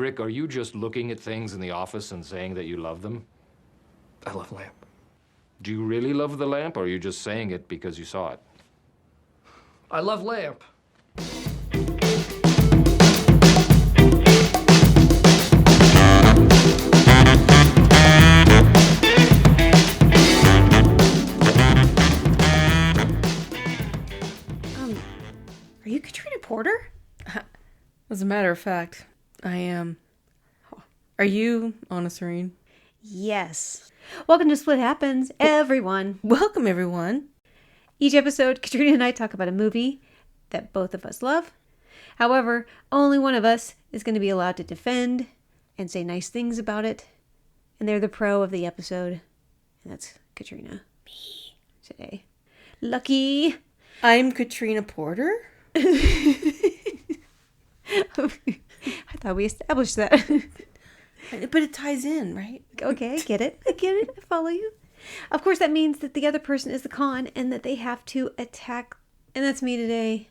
Brick, are you just looking at things in the office and saying that you love them? I love lamp. Do you really love the lamp, or are you just saying it because you saw it? I love lamp. Are you Katrina Porter? As a matter of fact, I am. Are you, Anna Serene? Yes. Welcome to Split Happens, everyone. Welcome, everyone. Each episode, Katrina and I talk about a movie that both of us love. However, only one of us is going to be allowed to defend and say nice things about it. And they're the pro of the episode. And that's Katrina. Me. Today. Lucky. I'm Katrina Porter. I thought we established that. But it ties in, right? Okay, I get it. I follow you. Of course, that means that the other person is the con and that they have to attack. And that's me today.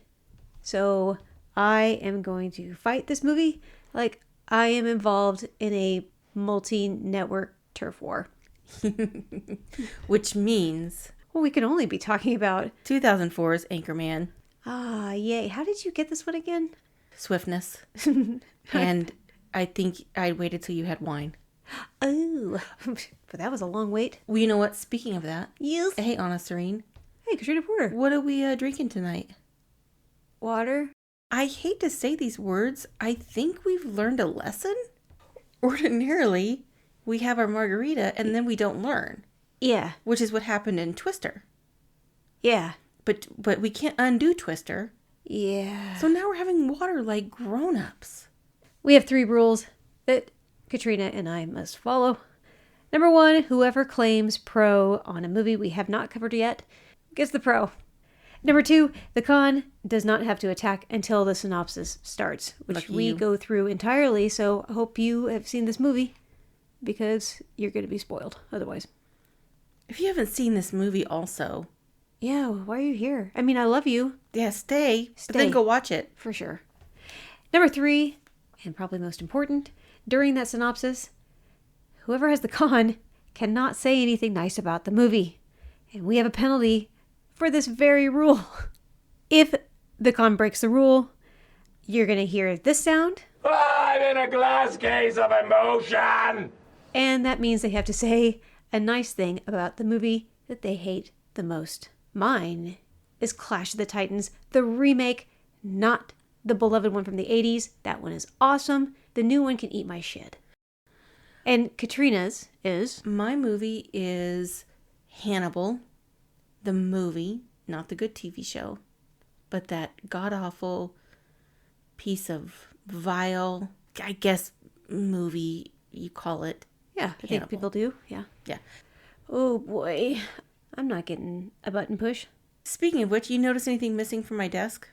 So I am going to fight this movie like I am involved in a multi-network turf war. Which means... Well, we can only be talking about 2004's Anchorman. Ah, yay. How did you get this one again? Swiftness. And I think I waited till you had wine. Oh, but that was a long wait. Well, you know what? Speaking of that. Yes. Hey, Anna Serene. Hey, Katrina Porter. What are we drinking tonight? Water. I hate to say these words. I think we've learned a lesson. Ordinarily, we have our margarita and then we don't learn. Yeah. Which is what happened in Twister. Yeah. But we can't undo Twister. Yeah. So now we're having water like grown-ups. We have 3 rules that Katrina and I must follow. Number 1, whoever claims pro on a movie we have not covered yet gets the pro. Number 2, the con does not have to attack until the synopsis starts, which Lucky we you. go through entirely. So I hope you have seen this movie because you're going to be spoiled otherwise. If you haven't seen this movie also... Yeah, why are you here? I mean, I love you. Yeah, stay. But then go watch it. For sure. Number 3, and probably most important, during that synopsis, whoever has the con cannot say anything nice about the movie. And we have a penalty for this very rule. If the con breaks the rule, you're going to hear this sound. I'm in a glass case of emotion! And that means they have to say a nice thing about the movie that they hate the most. Mine is Clash of the Titans, the remake, not the beloved one from the 80s. That one is awesome. The new one can eat my shit. And Katrina's is... My movie is Hannibal, the movie, not the good TV show, but that god-awful piece of vile, I guess, movie, you call it. Yeah, I think people do. Yeah. Yeah. Oh boy. I'm not getting a button push. Speaking of which, you notice anything missing from my desk?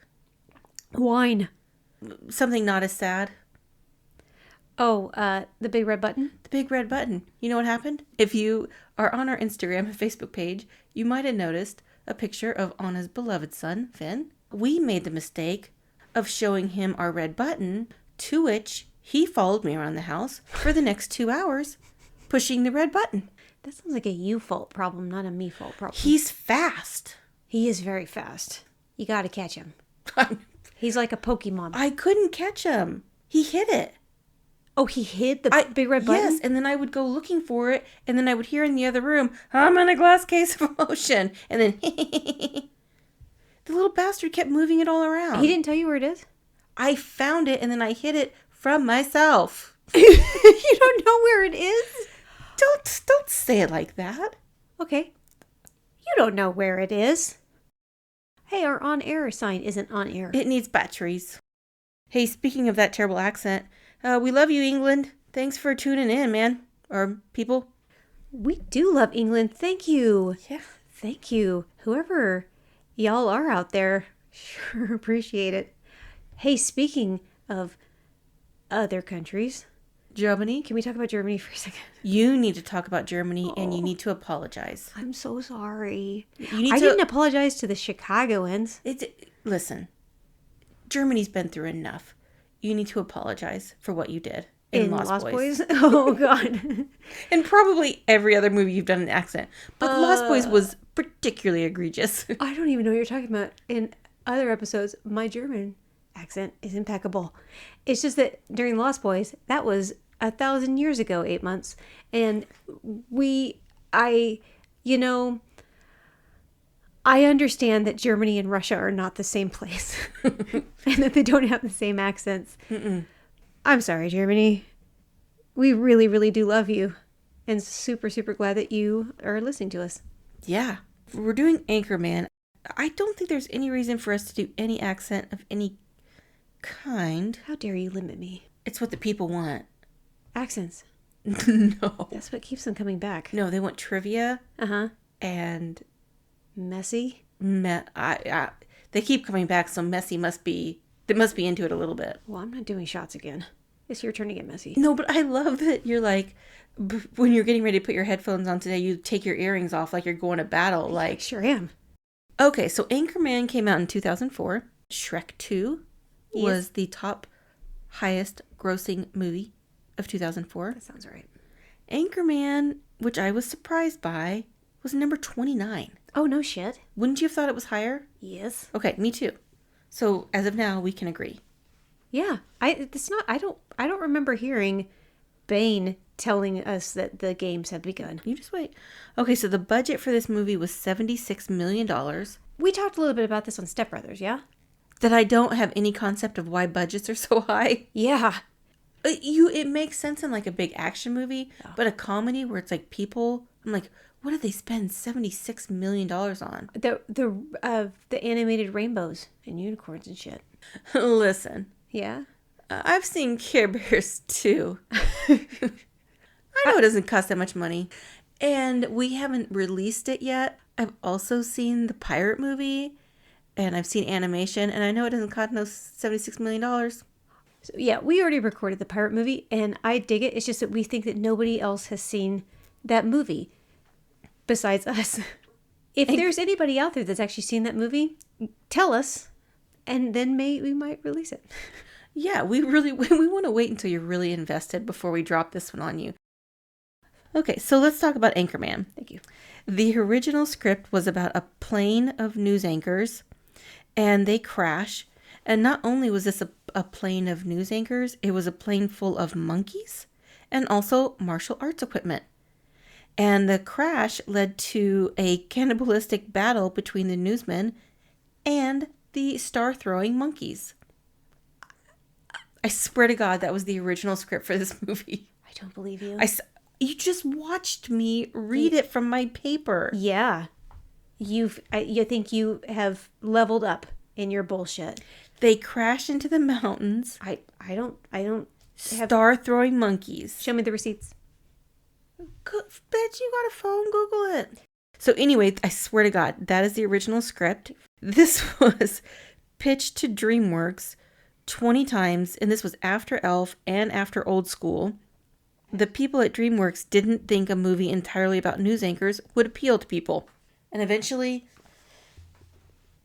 Wine. Something not as sad. Oh, the big red button? The big red button. You know what happened? If you are on our Instagram and Facebook page, you might have noticed a picture of Anna's beloved son, Finn. We made the mistake of showing him our red button, to which he followed me around the house for the next 2 hours, pushing the red button. That sounds like a you fault problem, not a me fault problem. He's fast. He is very fast. You gotta catch him. He's like a Pokemon. I couldn't catch him. He hid it. Oh, he hid the big red button? Yes, and then I would go looking for it, and then I would hear in the other room, I'm in a glass case of emotion. And then, the little bastard kept moving it all around. He didn't tell you where it is? I found it, and then I hid it from myself. You don't know where it is? Don't say it like that. Okay. You don't know where it is. Hey, our on-air sign isn't on air. It needs batteries. Hey, speaking of that terrible accent, we love you, England. Thanks for tuning in, man. Or people. We do love England. Thank you. Yeah. Thank you. Whoever y'all are out there, sure appreciate it. Hey, speaking of other countries, Germany. can we talk about Germany for a second? You need to talk about Germany, and you need to apologize. I'm so sorry. You I didn't apologize to the Chicagoans. Listen, Germany's been through enough. You need to apologize for what you did. in Lost Boys. Oh, God. And probably every other movie you've done an accent. But Lost Boys was particularly egregious. I don't even know what you're talking about. In other episodes, my German accent is impeccable. It's just that during Lost Boys, that was 1,000 years ago, 8 months. And I understand that Germany and Russia are not the same place and that they don't have the same accents. Mm-mm. I'm sorry, Germany. We really, really do love you and super, super glad that you are listening to us. Yeah. We're doing Anchorman. I don't think there's any reason for us to do any accent of any kind. How dare you limit me? It's what the people want. Accents. No. That's what keeps them coming back. No, they want trivia. Uh-huh. And... messy? They keep coming back, so messy must be... They must be into it a little bit. Well, I'm not doing shots again. It's your turn to get messy. No, but I love that you're like... When you're getting ready to put your headphones on today, you take your earrings off like you're going to battle. Like, I sure am. Okay, so Anchorman came out in 2004. Shrek 2 was the top highest grossing movie of 2004. That sounds right. Anchorman, which I was surprised by, was number 29. Oh, no shit. Wouldn't you have thought it was higher? Yes. Okay, me too. So as of now, we can agree. Yeah. I don't remember hearing Bane telling us that the games have begun. You just wait. Okay, so the budget for this movie was $76 million. We talked a little bit about this on Step Brothers, yeah? That I don't have any concept of why budgets are so high. Yeah. It makes sense in like a big action movie, but a comedy where it's like people, I'm like, what did they spend $76 million on? The animated rainbows and unicorns and shit. Listen. Yeah? I've seen Care Bears too. I know it doesn't cost that much money. And we haven't released it yet. I've also seen the pirate movie. And I've seen animation. And I know it doesn't cost no $76 million. So, yeah, we already recorded the pirate movie. And I dig it. It's just that we think that nobody else has seen that movie besides us. If there's anybody out there that's actually seen that movie, tell us. And then we might release it. Yeah, we want to wait until you're really invested before we drop this one on you. Okay, so let's talk about Anchorman. Thank you. The original script was about a plane of news anchors, and they crash. And not only was this a plane of news anchors, it was a plane full of monkeys and also martial arts equipment. And the crash led to a cannibalistic battle between the newsmen and the star-throwing monkeys. I swear to God, that was the original script for this movie. I don't believe you. You just watched me read it from my paper. Yeah. You think you have leveled up in your bullshit. They crash into the mountains. I don't have... Star-throwing monkeys. Show me the receipts. Bet you got a phone. Google it. So anyway, I swear to God, that is the original script. This was pitched to DreamWorks 20 times, and this was after Elf and after Old School. The people at DreamWorks didn't think a movie entirely about news anchors would appeal to people. And eventually,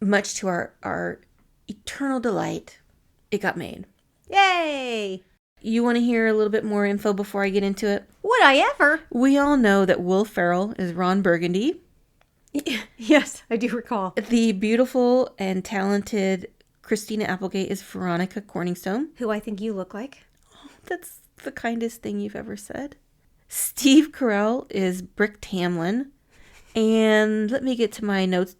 much to our eternal delight, it got made. Yay! You want to hear a little bit more info before I get into it? Would I ever? We all know that Will Ferrell is Ron Burgundy. Yes, I do recall. The beautiful and talented Christina Applegate is Veronica Corningstone. Who I think you look like. Oh, that's the kindest thing you've ever said. Steve Carell is Brick Tamlin. And let me get to my notes.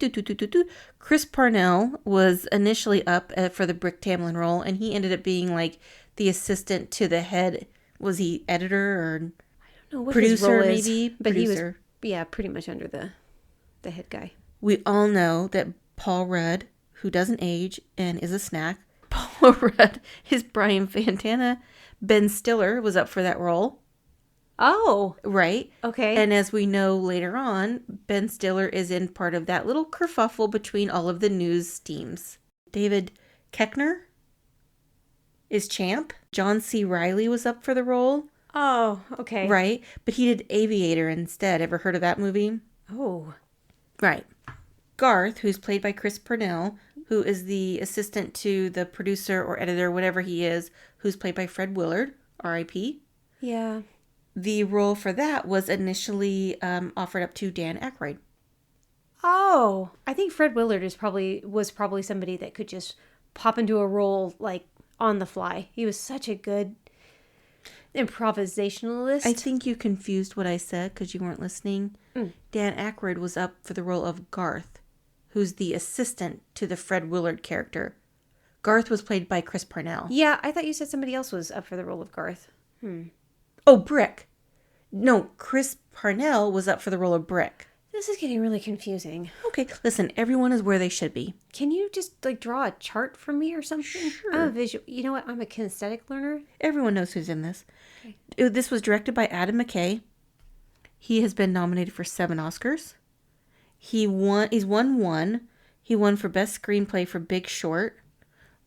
Chris Parnell was initially up for the Brick Tamlin role, and he ended up being like the assistant to the head. Was he editor or I don't know what producer, his role is, maybe? but Producer. he was pretty much under the head guy. We all know that Paul Rudd, who doesn't age and is a snack, Paul Rudd is Brian Fantana. Ben Stiller was up for that role. Oh. Right? Okay. And as we know later on, Ben Stiller is in part of that little kerfuffle between all of the news teams. David Koechner is Champ. John C. Reilly was up for the role. Oh, okay. Right? But he did Aviator instead. Ever heard of that movie? Oh. Right. Garth, who's played by Chris Parnell, who is the assistant to the producer or editor, whatever he is, who's played by Fred Willard, R.I.P. Yeah. The role for that was initially offered up to Dan Aykroyd. Oh, I think Fred Willard was probably somebody that could just pop into a role like on the fly. He was such a good improvisationalist. I think you confused what I said because you weren't listening. Dan Aykroyd was up for the role of Garth, who's the assistant to the Fred Willard character. Garth was played by Chris Parnell. Yeah, I thought you said somebody else was up for the role of Garth. Oh, Brick. No, Chris Parnell was up for the role of Brick. This is getting really confusing. Okay, listen, everyone is where they should be. Can you just like draw a chart for me or something? Sure. I'm a visual. You know what? I'm a kinesthetic learner. Everyone knows who's in this. Okay. This was directed by Adam McKay. He has been nominated for 7 Oscars. He's won 1. He won for Best Screenplay for Big Short,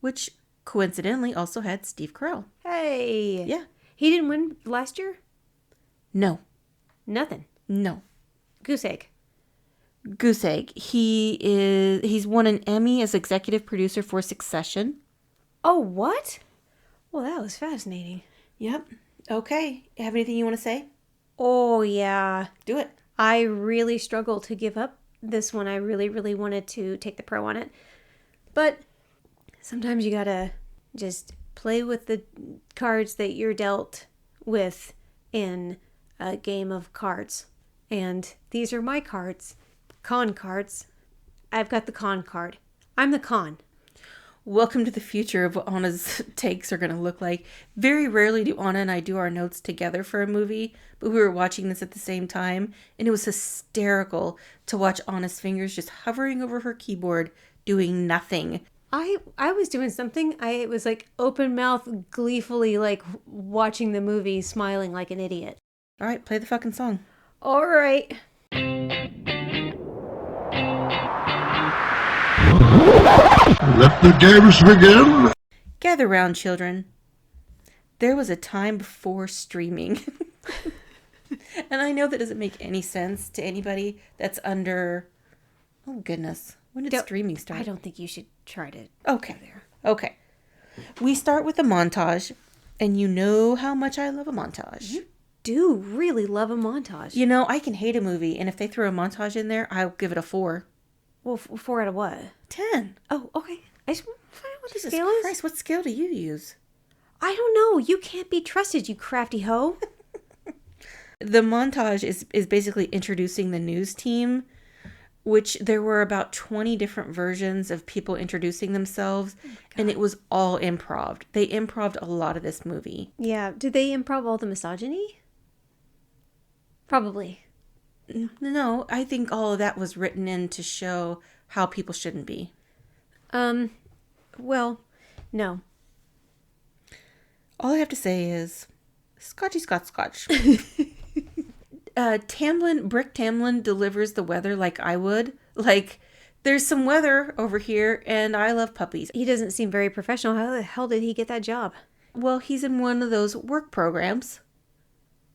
which coincidentally also had Steve Carell. Hey. Yeah. He didn't win last year? No. Nothing. No. Goose egg. Goose egg. He's won an Emmy as executive producer for Succession. Oh, what? Well, that was fascinating. Yep. Okay. Have anything you want to say? Oh, yeah. Do it. I really struggled to give up this one. I really, really wanted to take the pro on it. But sometimes you gotta just play with the cards that you're dealt with in a game of cards. And these are my cards. Con cards. I've got the con card. I'm the con. Welcome to the future of what Anna's takes are going to look like. Very rarely do Anna and I do our notes together for a movie, but we were watching this at the same time, and it was hysterical to watch Anna's fingers just hovering over her keyboard, doing nothing. I was doing something. I was like open mouth, gleefully like watching the movie, smiling like an idiot. All right, play the fucking song. All right. Let the games begin. Gather round, children. There was a time before streaming. And I know that doesn't make any sense to anybody that's under... Oh, goodness. When did streaming start? I don't think you should try to... Okay. Okay. We start with a montage, and you know how much I love a montage. You do really love a montage. You know, I can hate a movie, and if they throw a montage in there, I'll give it a 4. Well, 4 out of what? 10. Oh, okay. I just want to find out what the Jesus scale is. Christ, what scale do you use? I don't know. You can't be trusted, you crafty hoe. The montage is basically introducing the news team, which there were about 20 different versions of people introducing themselves, and it was all improv. They improv'd a lot of this movie. Yeah. Did they improv all the misogyny? Probably. No, I think all of that was written in to show how people shouldn't be. Well, no. All I have to say is, Scotchy Scotch. Brick Tamlin delivers the weather like I would. Like, there's some weather over here, and I love puppies. He doesn't seem very professional. How the hell did he get that job? Well, he's in one of those work programs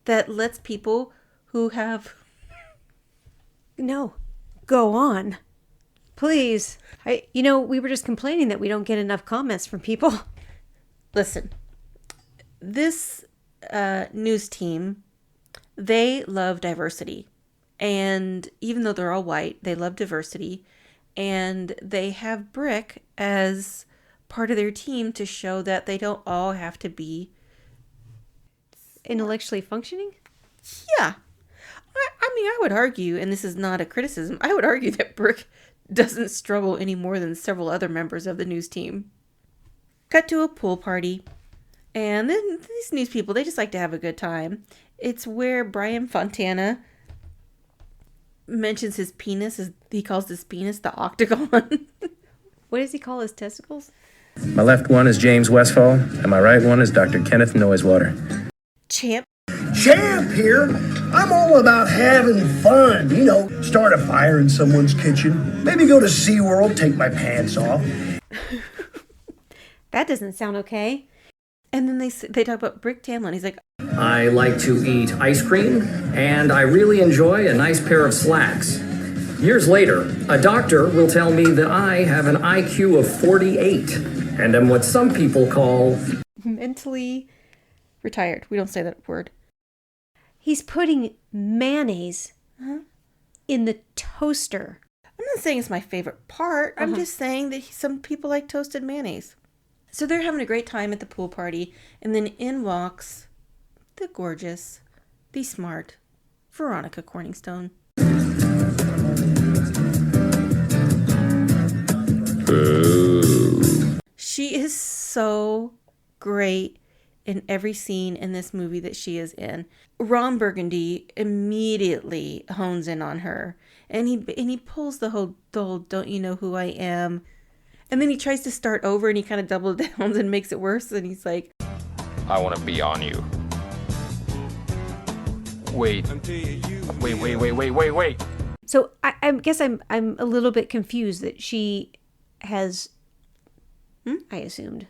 that lets people who have... No. Go on. Please. We were just complaining that we don't get enough comments from people. Listen, this news team, they love diversity. And even though they're all white, they love diversity. And they have Brick as part of their team to show that they don't all have to be... Intellectually functioning? Yeah. I mean, I would argue, and this is not a criticism, I would argue that Brick doesn't struggle any more than several other members of the news team. Cut to a pool party. And then these news people, they just like to have a good time. It's where Brian Fontana mentions his penis. He calls his penis the octagon. What does he call his testicles? My left one is James Westfall, and my right one is Dr. Kenneth Noisewater. Champ Here. I'm all about having fun. Start a fire in someone's kitchen. Maybe go to SeaWorld, take my pants off. That doesn't sound okay. And then they talk about Brick Tamlin. He's like, I like to eat ice cream, and I really enjoy a nice pair of slacks. Years later, a doctor will tell me that I have an IQ of 48, and am what some people call... Mentally Retired. We don't say that word. He's putting mayonnaise in the toaster. I'm not saying it's my favorite part. I'm just saying that some people like toasted mayonnaise. So they're having a great time at the pool party, and then in walks the gorgeous, the smart Veronica Corningstone. She is so great in every scene in this movie that she is in. Ron Burgundy immediately hones in on her, and he pulls the whole "don't you know who I am?" And then he tries to start over, and he kind of double downs and makes it worse. And he's like, I want to be on you. Wait. So I guess I'm a little bit confused that she has, I assumed,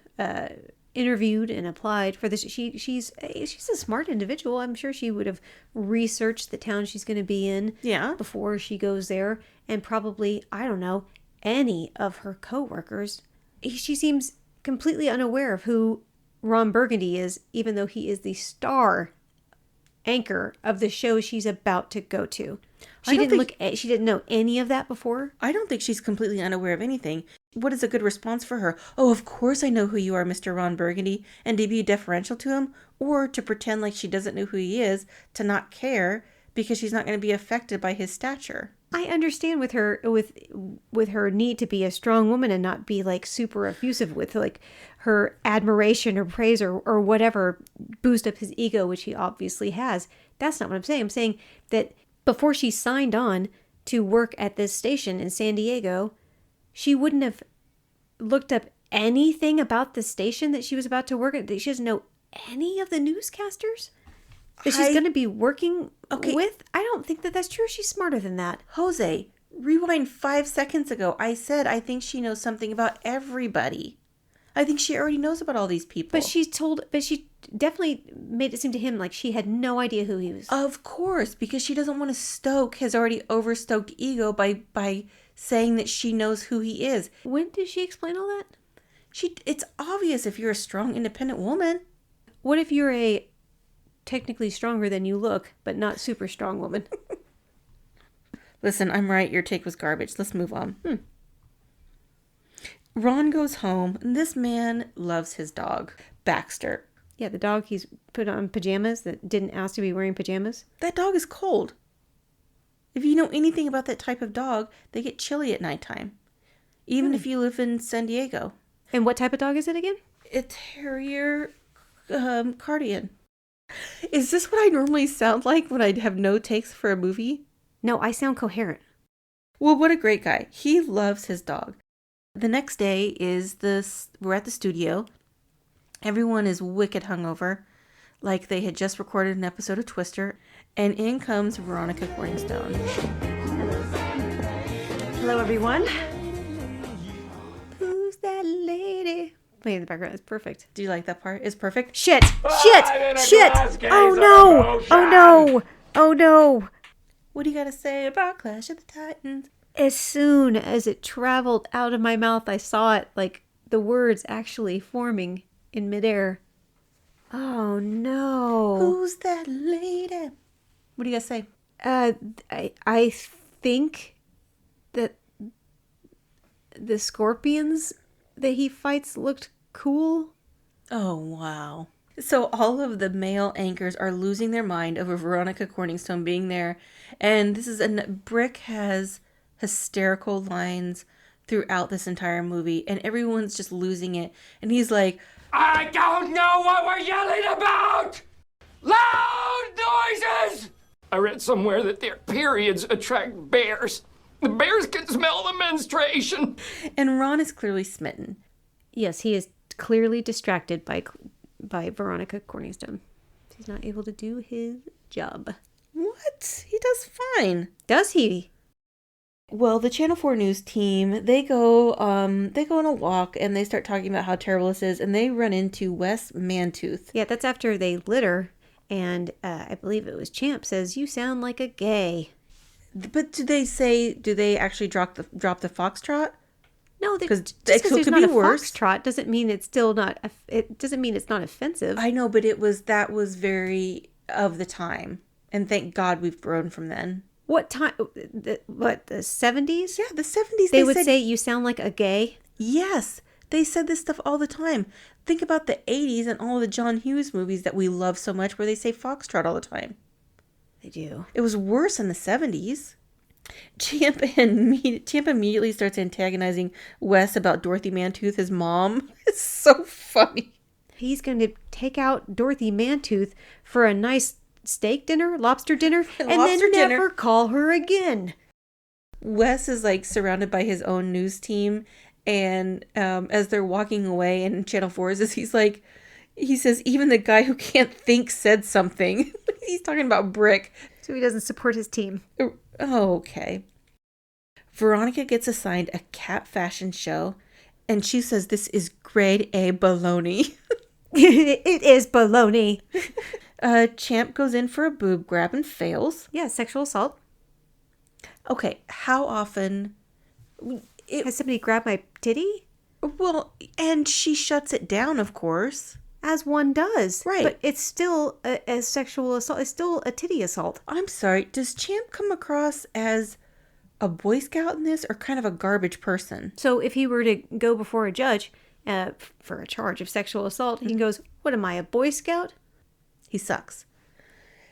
interviewed and applied for this. She's a smart individual. I'm sure she would have researched the town she's going to be in before she goes there, and probably, I don't know, any of her coworkers. She seems completely unaware of who Ron Burgundy is, even though he is the star anchor of the show she's about to go to. She didn't know any of that before. I don't think she's completely unaware of anything. What is a good response for her? Oh, of course I know who you are, Mr. Ron Burgundy, and to be deferential to him, or to pretend like she doesn't know who he is, to not care because she's not going to be affected by his stature. I understand with her need to be a strong woman and not be like super effusive with like her admiration or praise or whatever boost up his ego, which he obviously has. That's not what I'm saying. I'm saying that before she signed on to work at this station in San Diego, she wouldn't have looked up anything about the station that she was about to work at. She doesn't know any of the newscasters that she's going to be working with. I don't think that that's true. She's smarter than that. Jose, rewind 5 seconds ago. I said I think she knows something about everybody. I think she already knows about all these people. But she definitely made it seem to him like she had no idea who he was. Of course, because she doesn't want to stoke his already overstoked ego by saying that she knows who he is. When did she explain all that? It's obvious if you're a strong, independent woman. What if you're a technically stronger than you look, but not super strong woman? Listen, I'm right. Your take was garbage. Let's move on. Ron goes home, and this man loves his dog, Baxter. Yeah, the dog he's put on pajamas that didn't ask to be wearing pajamas. That dog is cold. If you know anything about that type of dog, they get chilly at nighttime. Even if you live in San Diego. And what type of dog is it again? A terrier Cardian. Is this what I normally sound like when I have no takes for a movie? No, I sound coherent. Well, what a great guy. He loves his dog. The next day we're at the studio. Everyone is wicked hungover, like they had just recorded an episode of Twister, and in comes Veronica Corningstone. Hello, everyone. Who's that lady? Playing in the background. It's perfect. Do you like that part? It's perfect? Shit! Oh no! Oh no! What do you got to say about Clash of the Titans? As soon as it traveled out of my mouth, I saw it, like the words actually forming in midair. Oh no. Who's that lady? What do you guys say? I think that the scorpions that he fights looked cool. Oh, wow. So all of the male anchors are losing their mind over Veronica Corningstone being there. And Brick has hysterical lines throughout this entire movie, and everyone's just losing it. And he's like, I don't know what we're yelling about! Loud noises! I read somewhere that their periods attract bears. The bears can smell the menstruation. And Ron is clearly smitten. Yes, he is clearly distracted by Veronica Corningstone. He's not able to do his job. What? He does fine. Does he? Well, the Channel 4 News team, they go on a walk, and they start talking about how terrible this is, and they run into Wes Mantooth. Yeah, that's after they litter, and I believe it was Champ says, "You sound like a gay." But do they actually drop the foxtrot? No, because just it because could there's be not a worse. foxtrot doesn't mean it's still not. It doesn't mean it's not offensive. I know, but that was very of the time, and thank God we've grown from then. What time? What, the 70s? Yeah, the 70s. They would said, say you sound like a gay. yes. They said this stuff all the time. Think about the 80s and all the John Hughes movies that we love so much, where they say foxtrot all the time. They do. It was worse in the 70s. Champ immediately starts antagonizing Wes about Dorothy Mantooth, his mom. It's so funny. He's going to take out Dorothy Mantooth for a nice steak dinner, lobster dinner, and Lobster then dinner. never call her again. Wes is like surrounded by his own news team, and as they're walking away, and Channel 4 he says, even the guy who can't think said something. He's talking about Brick. So he doesn't support his team. Oh, okay. Veronica gets assigned a cat fashion show, and she says this is grade A baloney. It is baloney. Champ goes in for a boob grab and fails. Yeah, sexual assault. Okay, how often... Has somebody grabbed my titty? Well, and she shuts it down, of course. As one does. Right. But it's still a sexual assault. It's still a titty assault. I'm sorry, does Champ come across as a Boy Scout in this, or kind of a garbage person? So if he were to go before a judge for a charge of sexual assault, he goes, what am I, a Boy Scout? He sucks.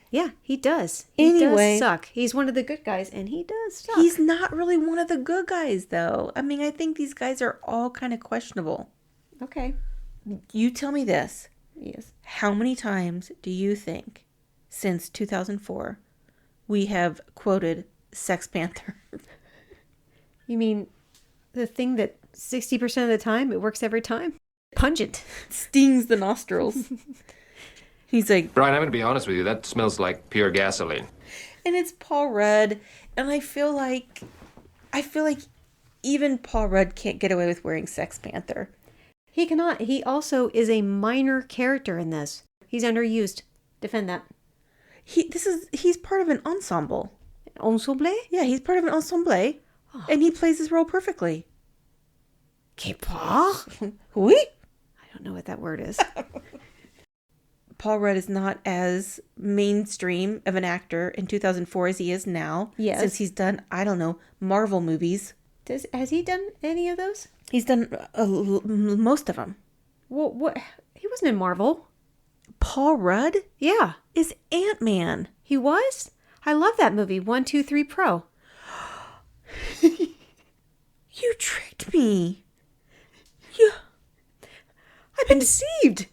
Yeah, he does. He Anyway. does suck. He's one of the good guys, and he does suck. He's not really one of the good guys, though. I mean, I think these guys are all kind of questionable. Okay. You tell me this. Yes. How many times do you think, since 2004, we have quoted Sex Panther? You mean the thing that 60% of the time, it works every time? Pungent. Stings the nostrils. He's like, Brian, I'm going to be honest with you. That smells like pure gasoline. and it's Paul Rudd, and I feel like even Paul Rudd can't get away with wearing Sex Panther. He cannot. He also is a minor character in this. He's underused. Defend that. He's part of an ensemble. Ensemble? Yeah, he's part of an ensemble, and he plays his role perfectly. Que pas? Oui. I don't know what that word is. Paul Rudd is not as mainstream of an actor in 2004 as he is now. Yes. Since he's done, I don't know, Marvel movies. Has he done any of those? He's done most of them. Well, what? He wasn't in Marvel. Paul Rudd Yeah. is Ant-Man. He was? I love that movie, 1, 2, 3 Pro. You tricked me. I've been deceived.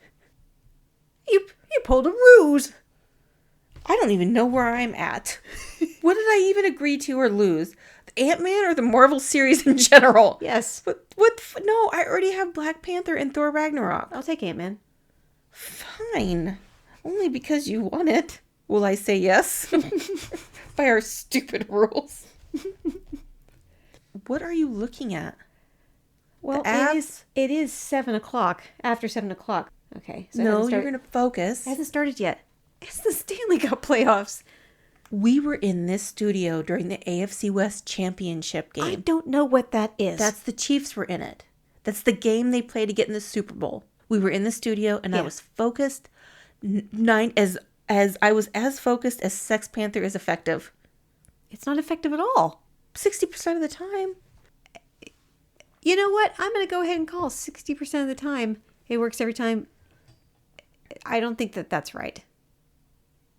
You pulled a ruse. I don't even know where I'm at. What did I even agree to or lose? The Ant-Man or the Marvel series in general? Yes. No, I already have Black Panther and Thor Ragnarok. I'll take Ant-Man. Fine. Only because you want it. Will I say yes? By our stupid rules. What are you looking at? Well, The abs? it is 7 o'clock. After 7 o'clock. Okay. So it No, hasn't you're started- going to focus. It hasn't started yet. It's the Stanley Cup playoffs. We were in this studio during the AFC West Championship game. I don't know what that is. That's the Chiefs were in it. That's the game they play to get in the Super Bowl. We were in the studio, and I Yeah. was focused. As I was as focused as Sex Panther is effective. It's not effective at all. 60% of the time. You know what? I'm going to go ahead and call 60% of the time. It works every time. I don't think that that's right.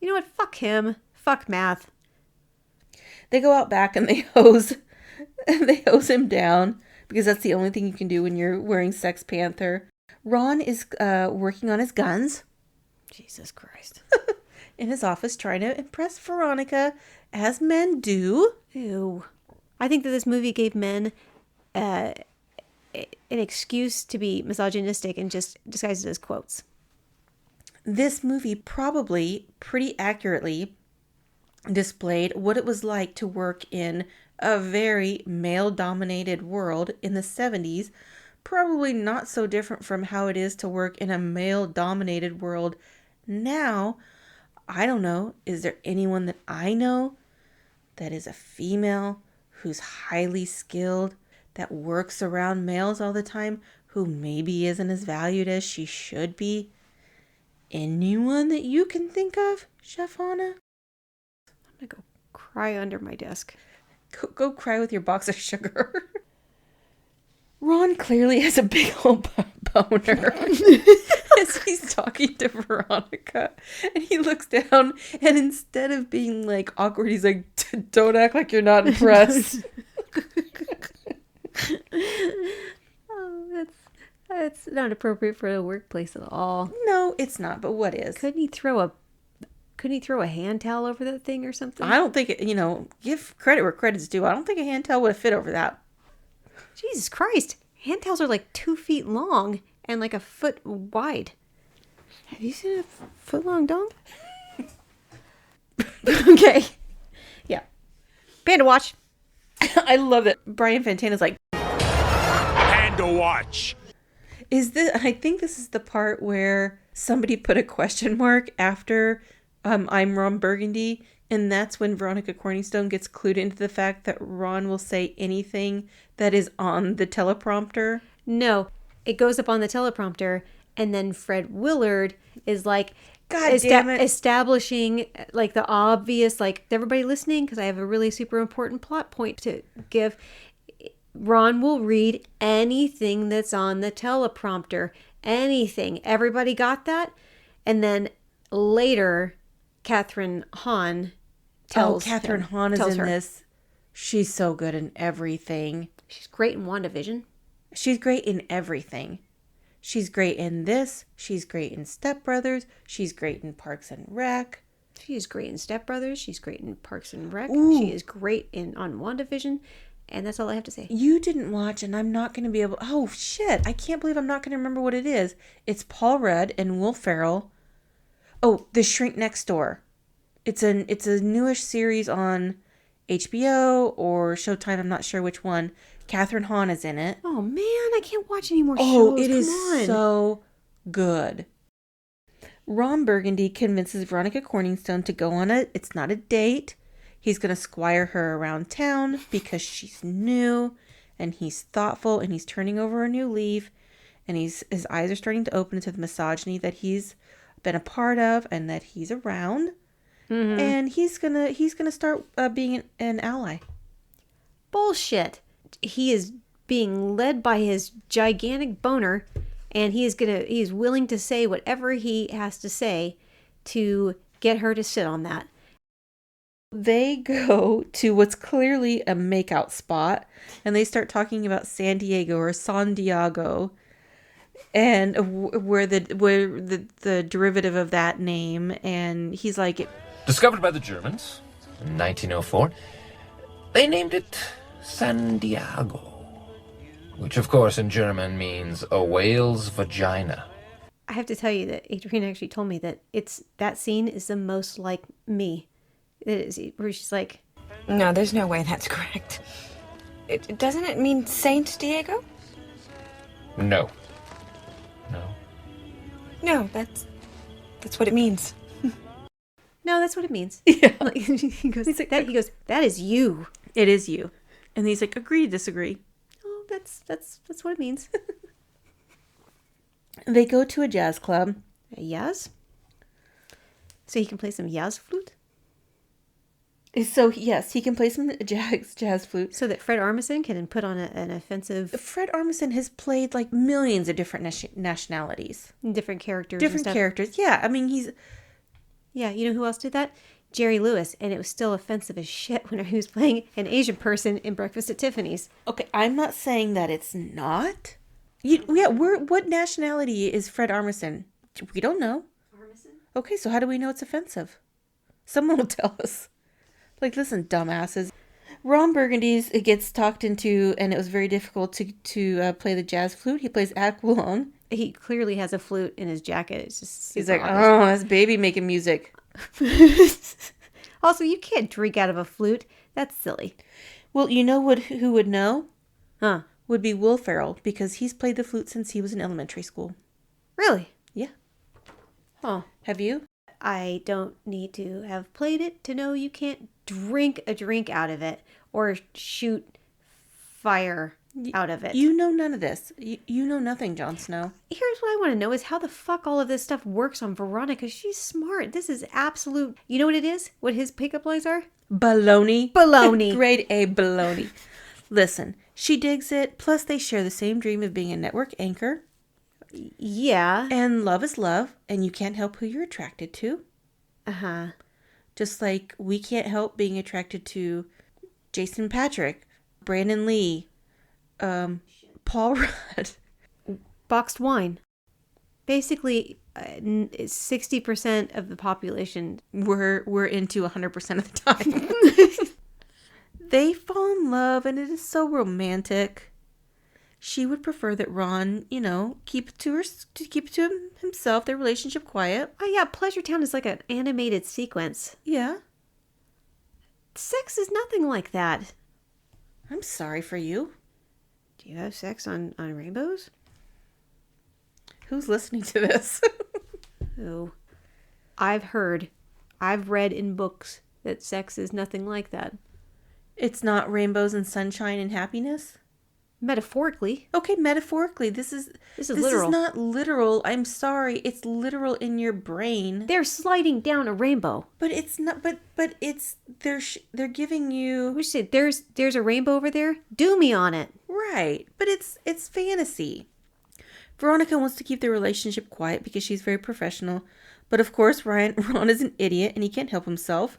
You know what? Fuck him. Fuck math. They go out back and they hose him down because that's the only thing you can do when you're wearing Sex Panther. Ron is working on his guns Jesus Christ. in his office trying to impress Veronica, as men do. Ew. I think that this movie gave men an excuse to be misogynistic and just disguised it as quotes. This movie probably pretty accurately displayed what it was like to work in a very male-dominated world in the 70s. Probably not so different from how it is to work in a male-dominated world now. I don't know. Is there anyone that I know that is a female who's highly skilled that works around males all the time who maybe isn't as valued as she should be? Anyone that you can think of, Chef Anna? I'm going to go cry under my desk. Go cry with your box of sugar. Ron clearly has a big old boner as he's talking to Veronica. And he looks down, and instead of being like awkward, he's like, don't act like you're not impressed. Oh, that's not appropriate for the workplace at all. No, it's not, but what is? Couldn't he throw a hand towel over that thing or something? I don't think it, give credit where credit's due. I don't think a hand towel would have fit over that. Jesus Christ. Hand towels are like 2 feet long and like a foot wide. Have you seen a foot long dong? Okay. Yeah. Panda watch. I love that Brian Fantana's like, Panda watch. I think this is the part where somebody put a question mark after I'm Ron Burgundy, and that's when Veronica Corningstone gets clued into the fact that Ron will say anything that is on the teleprompter. No, it goes up on the teleprompter, and then Fred Willard is like, God damn it. establishing like the obvious, like, everybody listening, because I have a really super important plot point to give. Ron will read anything that's on the teleprompter. Anything. Everybody got that? And then later, Catherine Hahn tells Catherine Hahn is in this. She's so good in everything. She's great in WandaVision. She's great in everything. She's great in this. She's great in Step Brothers. She's great in Parks and Rec. She is great in Step Brothers. She's great in Parks and Rec. Ooh. She is great on WandaVision. And that's all I have to say. You didn't watch, and I'm not going to be able... Oh, shit. I can't believe I'm not going to remember what it is. It's Paul Rudd and Will Ferrell. Oh, The Shrink Next Door. It's a newish series on HBO or Showtime. I'm not sure which one. Catherine Hahn is in it. Oh, man. I can't watch any more shows. Oh, it Come is on. so good. Ron Burgundy convinces Veronica Corningstone to go on it's not a date. He's going to squire her around town because she's new, and he's thoughtful, and he's turning over a new leaf, and his eyes are starting to open to the misogyny that he's been a part of and that he's around. Mm-hmm. And he's gonna start being an ally. Bullshit. He is being led by his gigantic boner, and he's willing to say whatever he has to say to get her to sit on that. They go to what's clearly a makeout spot, and they start talking about San Diego or San Diego, and where the derivative of that name. And he's like, Discovered by the Germans in 1904, they named it San Diego, which of course in German means a whale's vagina. I have to tell you that Adrienne actually told me that that scene is the most like me. It is, where she's like, no, there's no way that's correct. Doesn't it mean Saint Diego? No. No, that's what it means. no, that's what it means. Yeah. Like, he goes, that is you. It is you. And he's like, agree to disagree. Oh, that's what it means. They go to a jazz club. A Yaz? So he can play some Yaz flute? So, yes, he can play some jazz flute. So that Fred Armisan can put on an offensive... Fred Armisan has played, like, millions of different nationalities. Different characters. Different characters. Yeah, I mean, he's... Yeah, you know who else did that? Jerry Lewis. And it was still offensive as shit when he was playing an Asian person in Breakfast at Tiffany's. Okay, I'm not saying that it's not. What nationality is Fred Armisan? We don't know. Armisan? Okay, so how do we know it's offensive? Someone will tell us. Like, listen, dumbasses. Ron Burgundy gets talked into, and it was very difficult to play the jazz flute. He plays aqualung. He clearly has a flute in his jacket. It's just he's like, obvious. Oh, that's baby making music. Also, you can't drink out of a flute. That's silly. Well, you know who would know? Huh? Would be Will Ferrell, because he's played the flute since he was in elementary school. Really? Yeah. Huh. Have you? I don't need to have played it to know you can't drink a drink out of it or shoot fire out of it. You know none of this. You know nothing, Jon Snow. Here's what I want to know is how the fuck all of this stuff works on Veronica. She's smart. This is absolute... You know what it is? What his pickup lines are? Baloney. Baloney. Grade A baloney. Listen, she digs it. Plus, they share the same dream of being a network anchor. Yeah. And love is love, and you can't help who you're attracted to. Uh-huh. Just like we can't help being attracted to Jason Patrick, Brandon Lee, Paul Rudd. Boxed wine. Basically, 60% of the population... We're into 100% of the time. They fall in love, and it is so romantic. She would prefer that Ron, keep it to himself, their relationship quiet. Oh, yeah, Pleasure Town is like an animated sequence. Yeah. Sex is nothing like that. I'm sorry for you. Do you have sex on rainbows? Who's listening to this? Oh, I've read in books that sex is nothing like that. It's not rainbows and sunshine and happiness? Metaphorically. Okay, metaphorically. This is literal. This is not literal. I'm sorry. It's literal in your brain. They're sliding down a rainbow. But it's not. But it's they're giving you. We say there's a rainbow over there. Do me on it. Right. But it's fantasy. Veronica wants to keep their relationship quiet because she's very professional. But of course, Ron is an idiot and he can't help himself.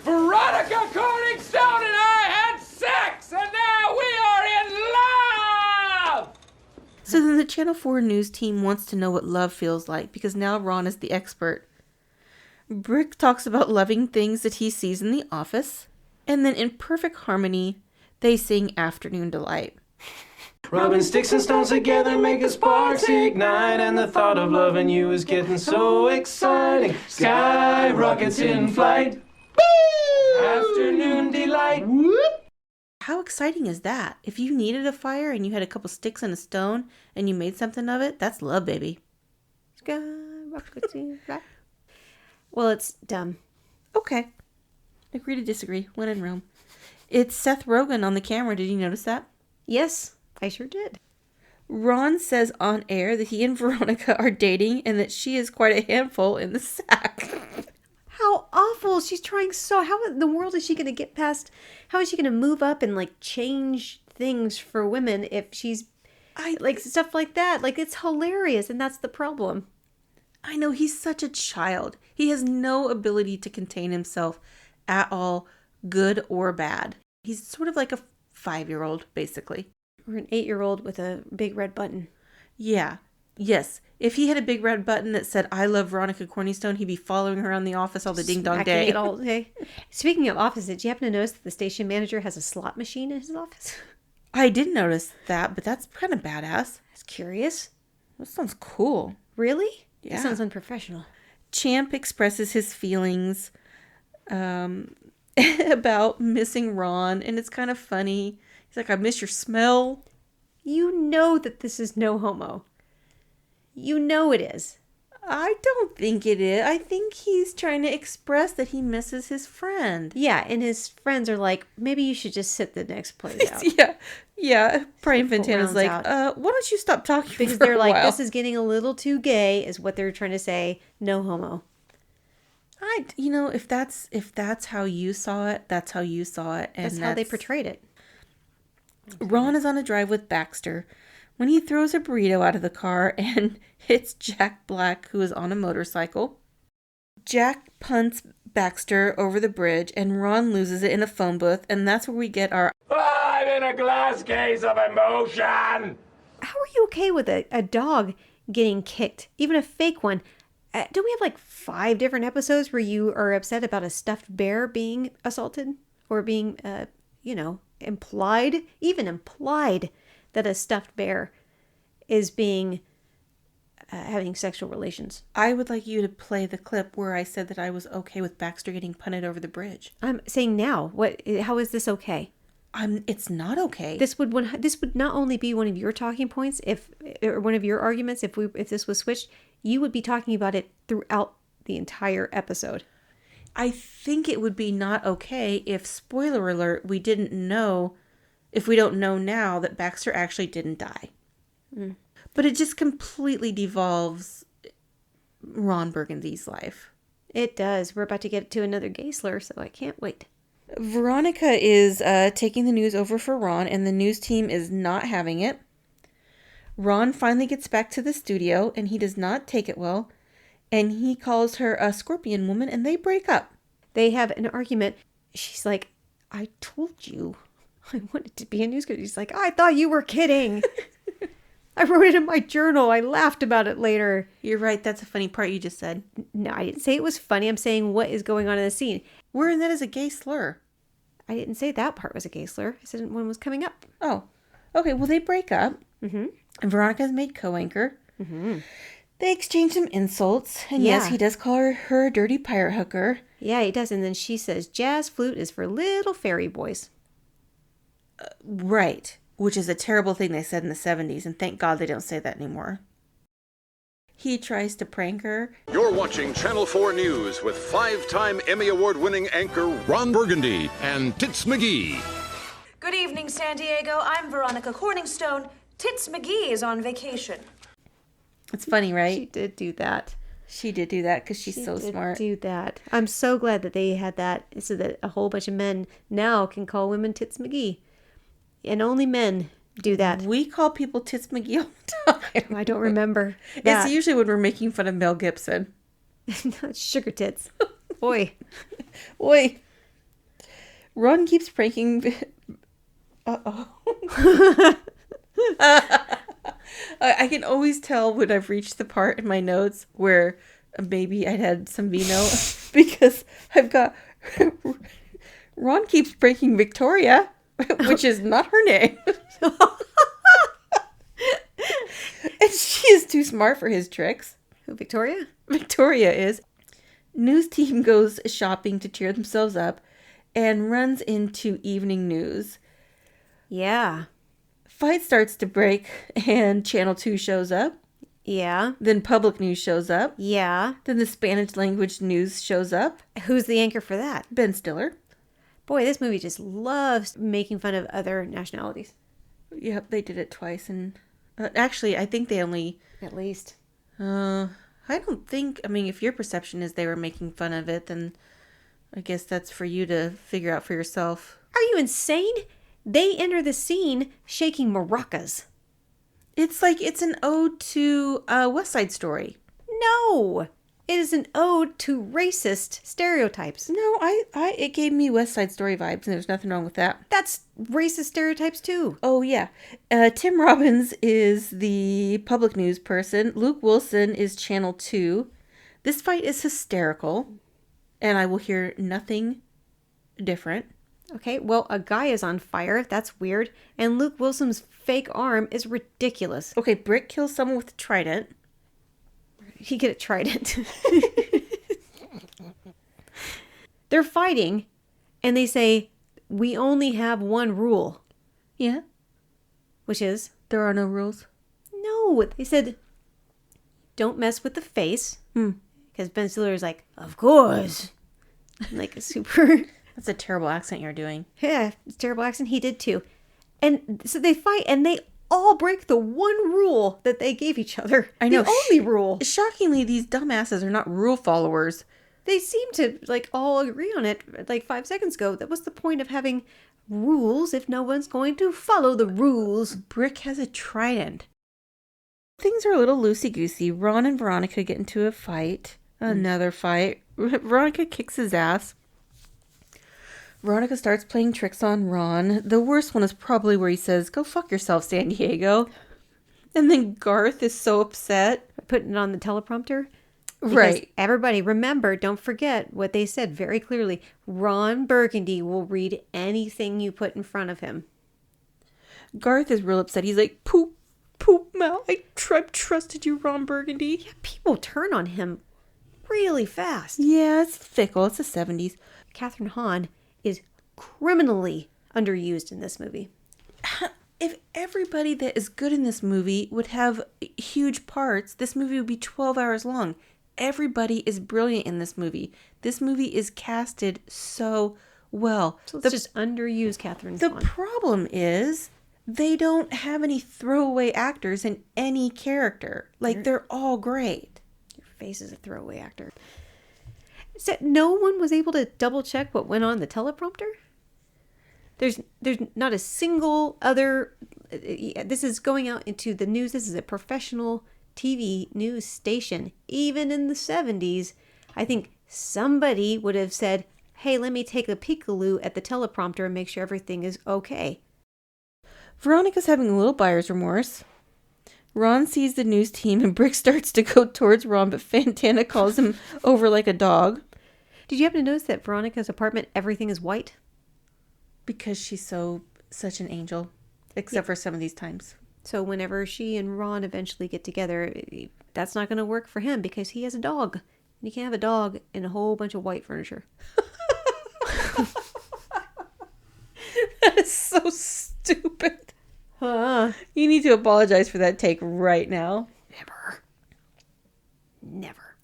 Veronica Corningstone and I had sex, and now we are in love! So then the Channel 4 news team wants to know what love feels like because now Ron is the expert. Brick talks about loving things that he sees in the office. And then in perfect harmony, they sing Afternoon Delight. Rubbing sticks and stones together make the sparks ignite, and the thought of loving you is getting so exciting. Sky rockets in flight. Woo! Afternoon delight. Whoop! How exciting is that? If you needed a fire and you had a couple sticks and a stone and you made something of it, that's love, baby. Sky rockets in flight. Well, it's dumb. Okay. Agree to disagree. When in Rome. It's Seth Rogen on the camera. Did you notice that? Yes, I sure did. Ron says on air that he and Veronica are dating and that she is quite a handful in the sack. How awful. She's trying so... How in the world is she going to get past... How is she going to move up and, change things for women if she's... stuff like that. It's hilarious, and that's the problem. I know, he's such a child. He has no ability to contain himself at all, good or bad. He's sort of like a 5-year-old, basically. Or an 8-year-old with a big red button. Yeah. Yes. If he had a big red button that said, I love Veronica Corningstone, he'd be following her around the office all the ding-dong day. It all day. Speaking of offices, did you happen to notice that the station manager has a slot machine in his office? I did notice that, but that's kind of badass. That's curious. That sounds cool. Really? Yeah. That sounds unprofessional. Champ expresses his feelings about missing Ron, and it's kind of funny. He's like, I miss your smell. You know that this is no homo. You know it is. I don't think it is. I think he's trying to express that he misses his friend. Yeah, and his friends are like, maybe you should just sit the next place out. Yeah. Brian Fantana's like, why don't you stop talking because for they're a like, while? this is getting a little too gay, is what they're trying to say. No homo. If that's how you saw it, that's how you saw it, and that's how they portrayed it. Ron is on a drive with Baxter when he throws a burrito out of the car and hits Jack Black, who is on a motorcycle. Jack punts Baxter over the bridge, and Ron loses it in a phone booth, and that's where we get our I'm in a glass case of emotion! How are you okay with a dog getting kicked, even a fake one? Do we have 5 different episodes where you are upset about a stuffed bear being assaulted or being, implied that a stuffed bear is being having sexual relations? I would like you to play the clip where I said that I was okay with Baxter getting punted over the bridge. I'm saying now, how is this okay? It's not okay. This would not only be one of your talking points or one of your arguments if this was switched. You would be talking about it throughout the entire episode. I think it would be not okay if, spoiler alert, we didn't know if we don't know now that Baxter actually didn't die. Mm. But it just completely devolves Ron Burgundy's life. It does. We're about to get to another gay slur, so I can't wait. Veronica is taking the news over for Ron, and the news team is not having it. Ron finally gets back to the studio, and he does not take it well, and he calls her a scorpion woman, and they break up. They have an argument. She's like, I told you I wanted to be a newscaster. He's like, I thought you were kidding. I wrote it in my journal. I laughed about it later. You're right. That's a funny part you just said. No, I didn't say it was funny. I'm saying what is going on in the scene. We're in that as a gay slur. I didn't say that part was a gay slur. I said one was coming up. Oh, okay. Well, they break up. Mm-hmm. And Veronica's made co-anchor. Mm-hmm. They exchange some insults. And Yeah. yes, he does call her a dirty pirate hooker. Yeah, he does. And then she says, jazz flute is for little fairy boys. Right. Which is a terrible thing they said in the 70s. And thank God they don't say that anymore. He tries to prank her. You're watching Channel 4 News with 5-time Emmy Award-winning anchor Ron Burgundy and Tits McGee. Good evening, San Diego. I'm Veronica Corningstone. Tits McGee is on vacation. It's funny, right? She did do that. She did do that because she's so smart. Do that. I'm so glad that they had that so that a whole bunch of men now can call women Tits McGee. And only men do that. We call people Tits McGee all the time. I don't remember that. It's usually when we're making fun of Mel Gibson. Sugar tits. Oi. Oi. Ron keeps pranking... Uh-oh. I can always tell when I've reached the part in my notes where maybe I'd had some vino because I've got Ron keeps pranking Victoria, which is not her name. And she is too smart for his tricks. Who, Victoria? Victoria is. News team goes shopping to cheer themselves up and runs into evening news. Yeah. Fight starts to break and Channel 2 shows up. Yeah. Then Public News shows up. Yeah. Then the Spanish language news shows up. Who's the anchor for that? Ben Stiller. Boy, this movie just loves making fun of other nationalities. Yep, they did it twice. And actually, I think they only... At least. I don't think... I mean, if your perception is they were making fun of it, then I guess that's for you to figure out for yourself. Are you insane? They enter the scene shaking maracas. It's like it's an ode to West Side Story. No, it is an ode to racist stereotypes. No, it gave me West Side Story vibes, and there's nothing wrong with that. That's racist stereotypes too. Oh yeah, Tim Robbins is the Public News person. Luke Wilson is Channel 2. This fight is hysterical, and I will hear nothing different. Okay, well, a guy is on fire. That's weird. And Luke Wilson's fake arm is ridiculous. Okay, Brick kills someone with a trident. He get a trident. They're fighting, and they say, we only have one rule. Yeah. Which is? There are no rules. No, they said, don't mess with the face. Because Ben Stiller is like, of course. Like a super... That's a terrible accent you're doing. Yeah, it's a terrible accent. He did too. And so they fight, and they all break the one rule that they gave each other. I know. The only rule. Shockingly, these dumbasses are not rule followers. They seem to, like, all agree on it, like, 5 seconds ago. That was the point of having rules if no one's going to follow the rules. Brick has a trident. Things are a little loosey-goosey. Ron and Veronica get into a fight. Another fight. Veronica kicks his ass. Veronica starts playing tricks on Ron. The worst one is probably where he says, go fuck yourself, San Diego. And then Garth is so upset. Putting it on the teleprompter. Right. Everybody, remember, don't forget what they said very clearly. Ron Burgundy will read anything you put in front of him. Garth is real upset. He's like, poop, Mel. I trusted you, Ron Burgundy. Yeah, people turn on him really fast. Yeah, it's fickle. It's the 70s. Catherine Hahn is criminally underused in this movie. If everybody that is good in this movie would have huge parts, this movie would be 12 hours long. Everybody is brilliant in this movie. This movie is casted so Well, So let's just underuse Catherine the Hahn. problem is they don't have any throwaway actors in any character. Like, they're all great. Your face is a throwaway actor. So no one was able to double check what went on the teleprompter? There's not a single other... This is going out into the news. This is a professional TV news station. Even in the 70s, I think somebody would have said, hey, let me take a peekaloo at the teleprompter and make sure everything is okay. Veronica's having a little buyer's remorse. Ron sees the news team and Brick starts to go towards Ron, but Fantana calls him over like a dog. Did you happen to notice that Veronica's apartment, everything is white? Because she's such an angel, except for some of these times. So whenever she and Ron eventually get together, that's not going to work for him because he has a dog. And you can't have a dog and a whole bunch of white furniture. That is so stupid. You need to apologize for that take right now. Never.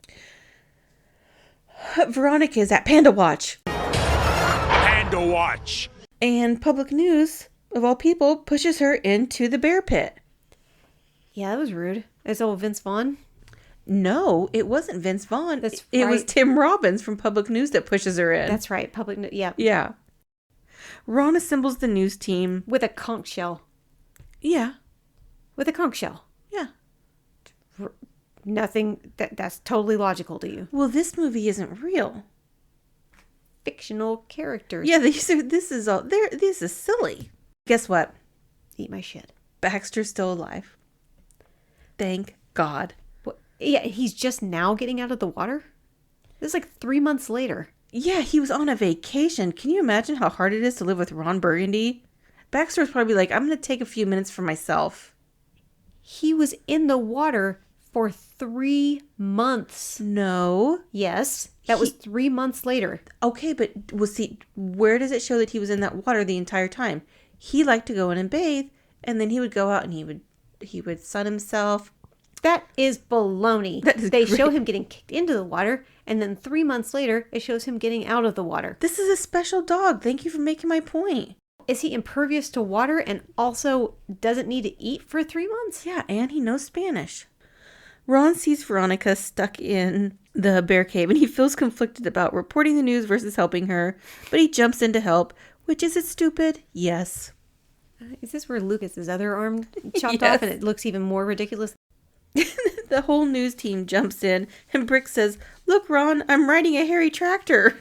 Veronica is at Panda Watch. Panda Watch. And Public News, of all people, pushes her into the bear pit. Yeah, that was rude. It's old Vince Vaughn. No, it wasn't Vince Vaughn. That's It right. was Tim Robbins from Public News that pushes her in. That's right. Public News. Yeah. Yeah. Ron assembles the news team. With a conch shell. Yeah. With a conch shell. Yeah. Nothing. That's totally logical to you. Well, this movie isn't real. Fictional characters. Yeah, this is silly. Guess what? Eat my shit. Baxter's still alive. Thank God. Yeah, he's just now getting out of the water? This is like 3 months later. Yeah, he was on a vacation. Can you imagine how hard it is to live with Ron Burgundy? Baxter was probably like, I'm going to take a few minutes for myself. He was in the water for 3 months. No. Yes. That was 3 months later. Okay, but where does it show that he was in that water the entire time? He liked to go in and bathe, and then he would go out and he would sun himself. That is baloney. They show him getting kicked into the water, and then 3 months later, it shows him getting out of the water. This is a special dog. Thank you for making my point. Is he impervious to water and also doesn't need to eat for 3 months? Yeah, and he knows Spanish. Ron sees Veronica stuck in the bear cave, and he feels conflicted about reporting the news versus helping her, but he jumps in to help. Which, is it stupid? Yes. Is this where Lucas's other arm chopped Yes. off and it looks even more ridiculous? The whole news team jumps in, and Brick says, "Look, Ron, I'm riding a hairy tractor."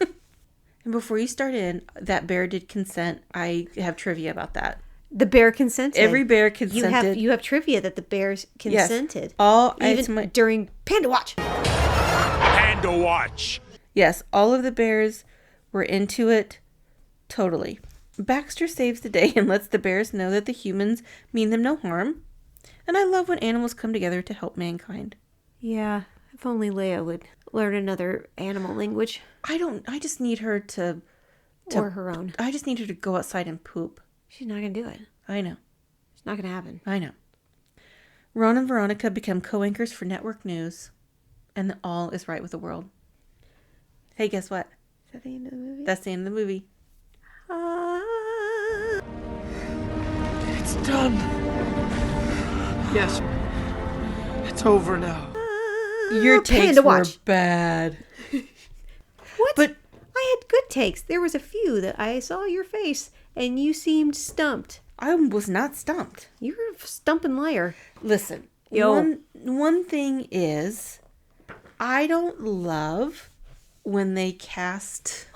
And before you start in, that bear did consent. I have trivia about that. The bear consented. Every bear consented. You have trivia that the bears consented. Yes. Even during Panda Watch. Panda Watch. Yes, all of the bears were into it. Totally. Baxter saves the day and lets the bears know that the humans mean them no harm. And I love when animals come together to help mankind. Yeah, if only Leia would learn another animal language. I just need her to or her own. I just need her to go outside and poop. She's not going to do it. I know. It's not going to happen. I know. Ron and Veronica become co-anchors for network news. And all is right with the world. Hey, guess what? Is that the end of the movie? That's the end of the movie. It's done. Yes. It's over now. Your takes were bad. What? But I had good takes. There was a few that I saw your face and you seemed stumped. I was not stumped. You're a stumping liar. Listen, one thing is, I don't love when they cast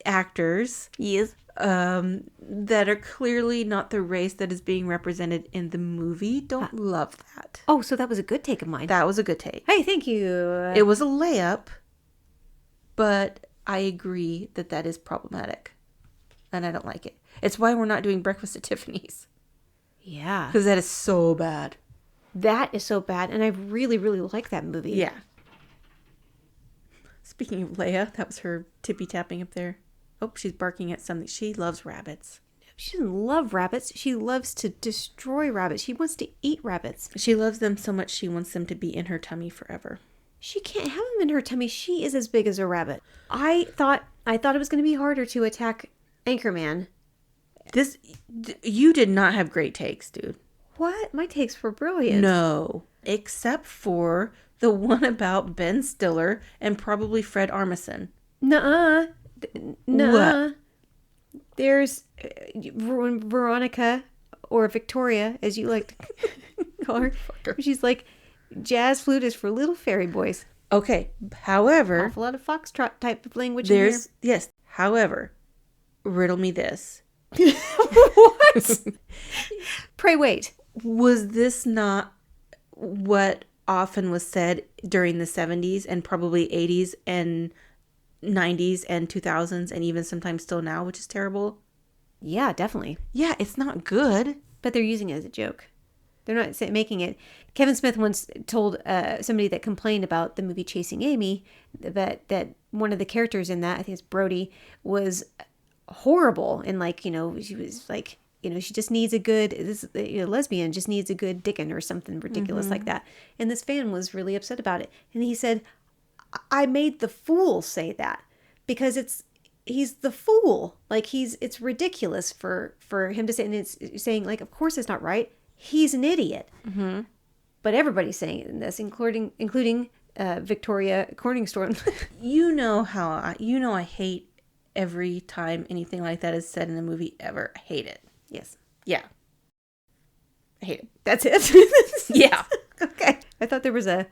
actors that are clearly not the race that is being represented in the movie. Don't love that. Oh, so that was a good take of mine. That was a good take. Hey, thank you. It was a layup, but I agree that is problematic. And I don't like it. It's why we're not doing Breakfast at Tiffany's. Yeah. Because that is so bad. That is so bad. And I really, really like that movie. Yeah. Speaking of Leia, that was her tippy tapping up there. Oh, she's barking at something. She loves rabbits. She doesn't love rabbits. She loves to destroy rabbits. She wants to eat rabbits. She loves them so much she wants them to be in her tummy forever. She can't have him in her tummy. She is as big as a rabbit. I thought it was going to be harder to attack Anchorman. You did not have great takes, dude. What? My takes were brilliant. No, except for the one about Ben Stiller and probably Fred Armisan. Nuh-uh. What? There's Veronica, or Victoria, as you like to call her. She's like, jazz flute is for little fairy boys. Okay, however... Awful lot of foxtrot type of language in here. Yes, however, riddle me this. What? Pray wait. Was this not what often was said during the 70s and probably 80s and 90s and 2000s and even sometimes still now, which is terrible? Yeah, definitely. Yeah, it's not good. But they're using it as a joke. They're not making it. Kevin Smith once told somebody that complained about the movie Chasing Amy that one of the characters in that, I think it's Brody, was horrible. And she was like, she just needs a good, lesbian just needs a good dickin' or something ridiculous like that. And this fan was really upset about it. And he said, I made the fool say that because he's the fool. Like it's ridiculous for him to say, and it's saying like, of course it's not right. He's an idiot. Mm-hmm. But everybody's saying it in this, including Victoria Corningstorm. You know I hate every time anything like that is said in a movie ever. I hate it. Yes. Yeah. I hate it. That's it. Yeah. Okay. I thought there was a ...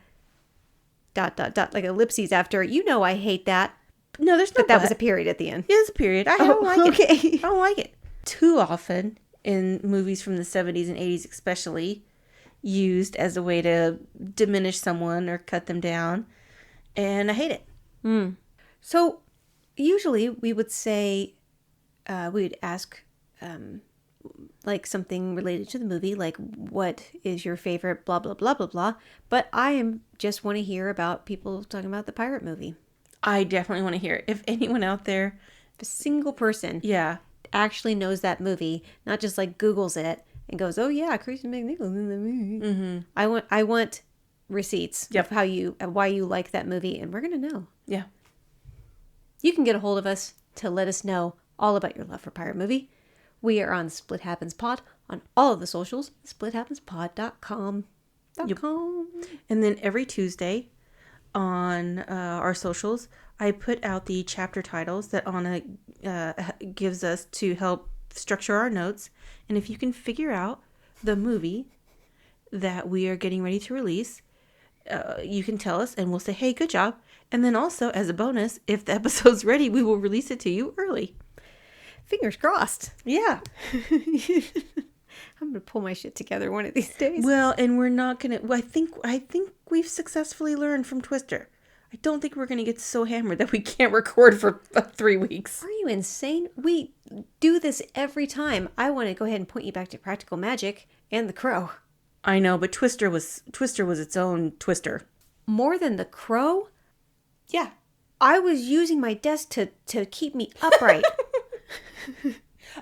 like ellipses after. I hate that. No, there's no but. That was a period at the end. Yeah, it's a period. I don't like it. Okay. I don't like it. Too often in movies from the 70s and 80s especially, used as a way to diminish someone or cut them down. And I hate it. Mm. So usually we would say, we'd ask like something related to the movie, like what is your favorite blah, blah, blah, blah, blah. But I just want to hear about people talking about the pirate movie. I definitely want to hear it. If anyone out there, if a single person yeah, actually knows that movie, not just like Googles it and goes, oh yeah, Christian McNichol's in the movie. Mm-hmm. I want receipts of why you like that movie, and we're gonna know. Yeah. You can get a hold of us to let us know all about your love for Pirate Movie. We are on Split Happens Pod on all of the socials, splithappenspod.com. Yep. And then every Tuesday on our socials, I put out the chapter titles that Anna gives us to help structure our notes. And if you can figure out the movie that we are getting ready to release, you can tell us and we'll say, hey, good job. And then also, as a bonus, if the episode's ready, we will release it to you early. Fingers crossed. Yeah. I'm going to pull my shit together one of these days. Well, and we're not going to... I think we've successfully learned from Twister. I don't think we're going to get so hammered that we can't record for 3 weeks. Are you insane? We do this every time. I want to go ahead and point you back to Practical Magic and The Crow. I know, but Twister was its own Twister. More than The Crow? Yeah. I was using my desk to keep me upright.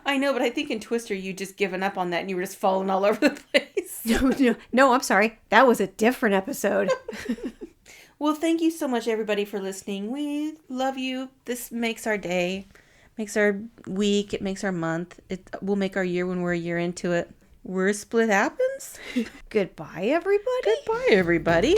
I know, but I think in Twister you just given up on that and you were just falling all over the place. No, I'm sorry. That was a different episode. Well, thank you so much, everybody, for listening. We love you. This makes our day, makes our week, it makes our month. It will make our year when we're a year into it. We're Split Happens. Goodbye, everybody. Goodbye, everybody.